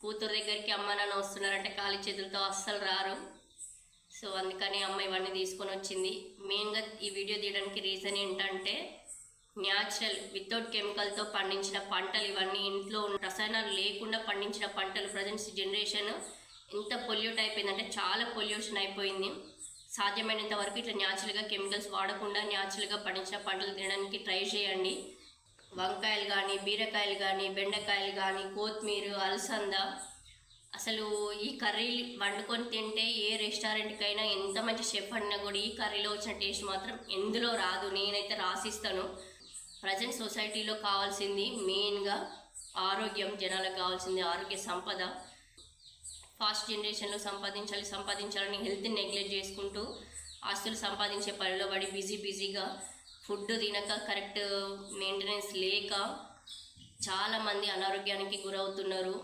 కూతురు దగ్గరికి అమ్మ నాన్న వస్తున్నారంటే ఖాళీ చేతులతో అస్సలు రారు. సో అందుకని అమ్మ ఇవన్నీ తీసుకొని వచ్చింది. మెయిన్గా ఈ వీడియో తీయడానికి రీజన్ ఏంటంటే న్యాచురల్ వితౌట్ కెమికల్తో పండించిన పంటలు ఇవన్నీ, ఇంట్లో రసాయనాలు లేకుండా పండించిన పంటలు. ప్రజెంట్స్ జనరేషన్ ఎంత పొల్యూట్ అయిపోయిందంటే చాలా పొల్యూషన్ అయిపోయింది. సాధ్యమైనంత వరకు ఇట్లా న్యాచురల్గా కెమికల్స్ వాడకుండా న్యాచురల్గా పండించిన పంటలు తినడానికి ట్రై చేయండి. వంకాయలు కానీ, బీరకాయలు కానీ, బెండకాయలు కానీ, కొత్తిమీర, అలసంద, అసలు ఈ కర్రీ వండుకొని తింటే ఏ రెస్టారెంట్కైనా ఎంత మంచి షెఫ్ అన్నా కూడా ఈ కర్రీలో వచ్చిన టేస్ట్ మాత్రం ఎందులో రాదు. నేనైతే రాసిస్తాను. ప్రజెంట్ సొసైటీలో కావాల్సింది మెయిన్గా ఆరోగ్యం, జనాలకు కావాల్సింది ఆరోగ్య సంపద. ఫాస్ట్ జనరేషన్లో సంపాదించాలని హెల్త్ని నెగ్లెక్ట్ చేసుకుంటూ ఆస్తులు సంపాదించే పనిలో పడి బిజీగా ఫుడ్ తినక, కరెక్ట్ మెయింటెనెన్స్ లేక చాలామంది అనారోగ్యానికి గురవుతున్నారు.